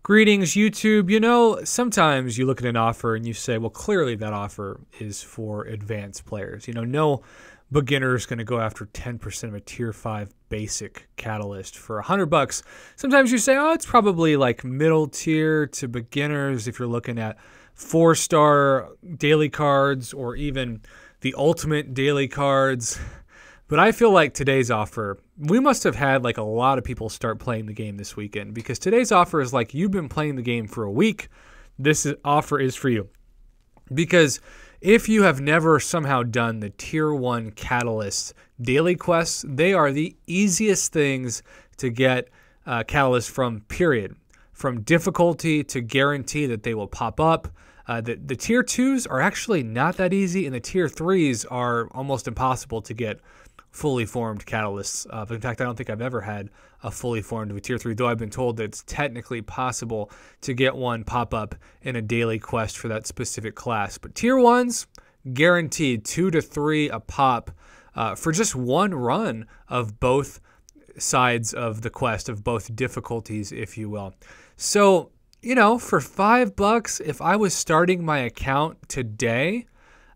Greetings, YouTube. You know, sometimes you look at an offer and you say, well, clearly that offer is for advanced players. You know, no beginner is going to go after 10% of a tier 5 basic catalyst for $100. Sometimes you say, oh, it's probably like middle tier to beginners if you're looking at 4-star daily cards or even the ultimate daily cards. But I feel like today's offer, we must have had like a lot of people start playing the game this weekend, because today's offer is like you've been playing the game for a week. This offer is for you. Because if you have never somehow done the tier 1 catalyst daily quests, they are the easiest things to get catalysts from, period. From difficulty to guarantee that they will pop up. The tier 2s are actually not that easy, and the tier 3s are almost impossible to get fully formed catalysts. In fact, I don't think I've ever had a fully formed with tier 3, though I've been told that it's technically possible to get one pop up in a daily quest for that specific class. But tier 1s, guaranteed 2 to 3 a pop for just one run of both sides of the quest, of both difficulties, if you will. So, you know, for $5, if I was starting my account today,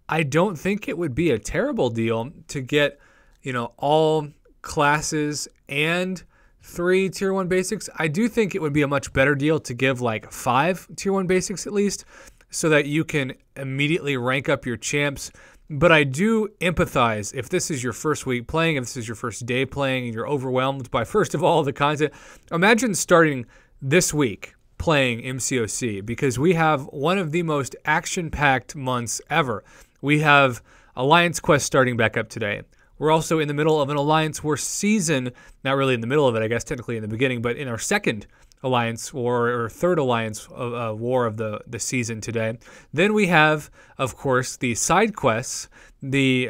I don't think it would be a terrible deal to get, you know, all classes and 3 tier 1 basics. I do think it would be a much better deal to give like 5 tier 1 basics at least, so that you can immediately rank up your champs. But I do empathize if this is your first week playing, if this is your first day playing, and you're overwhelmed by, first of all, the content. Imagine starting this week playing MCOC, because we have one of the most action-packed months ever. We have Alliance Quest starting back up today. We're also in the middle of an Alliance War season, not really in the middle of it, I guess technically in the beginning, but in our second Alliance War or third Alliance War of the season today. Then we have, of course, the side quests, the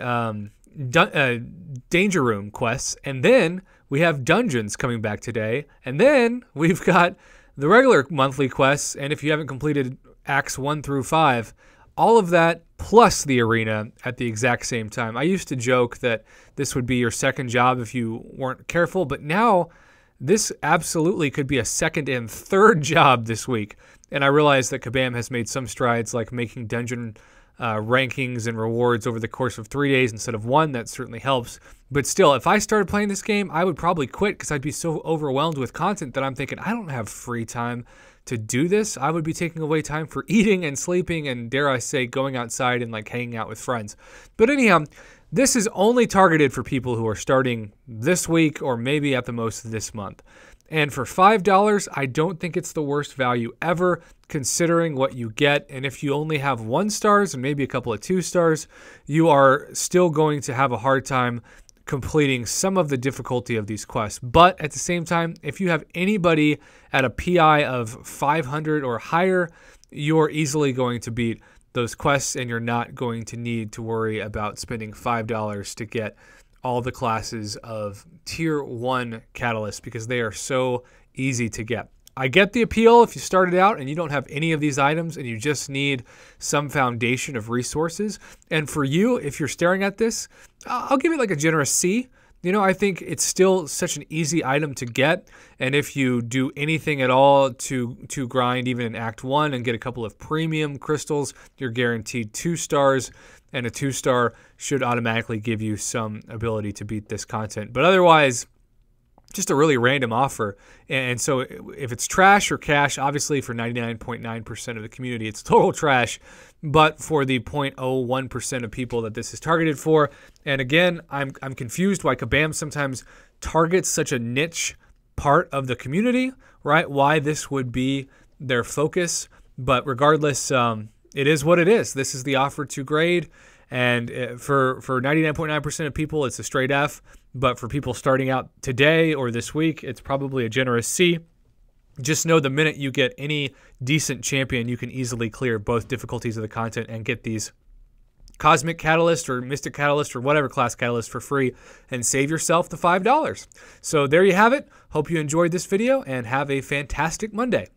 Danger Room quests, and then we have Dungeons coming back today, and then we've got the regular monthly quests, and if you haven't completed Acts 1 through 5, all of that plus the arena at the exact same time. I used to joke that this would be your second job if you weren't careful, but now this absolutely could be a second and third job this week. And I realize that Kabam has made some strides, like making dungeon rankings and rewards over the course of 3 days instead of 1. That certainly helps. But still, if I started playing this game, I would probably quit, because I'd be so overwhelmed with content that I'm thinking, I don't have free time to do this. I would be taking away time for eating and sleeping and, dare I say, going outside and like hanging out with friends. But anyhow, this is only targeted for people who are starting this week or maybe at the most this month. And for $5, I don't think it's the worst value ever, considering what you get. And if you only have 1 stars and maybe a couple of 2 stars, you are still going to have a hard time completing some of the difficulty of these quests. But at the same time, if you have anybody at a PI of 500 or higher, you're easily going to beat those quests, and you're not going to need to worry about spending $5 to get all the classes of tier 1 catalysts, because they are so easy to get. I get the appeal if you started out and you don't have any of these items and you just need some foundation of resources. And for you, if you're staring at this, I'll give it like a generous C. You know, I think it's still such an easy item to get. And if you do anything at all to grind, even in Act 1, and get a couple of premium crystals, you're guaranteed 2 stars. And a 2-star should automatically give you some ability to beat this content. But otherwise, just a really random offer. And so if it's trash or cash, obviously for 99.9% of the community, it's total trash. But for the 0.01% of people that this is targeted for, and again, I'm confused why Kabam sometimes targets such a niche part of the community, right? Why this would be their focus. But regardless, it is what it is. This is the offer to grade. And for 99.9% of people, it's a straight F. But for people starting out today or this week, it's probably a generous C. Just know the minute you get any decent champion, you can easily clear both difficulties of the content and get these Cosmic Catalyst or Mystic Catalyst or whatever class catalyst for free, and save yourself the $5. So there you have it. Hope you enjoyed this video, and have a fantastic Monday.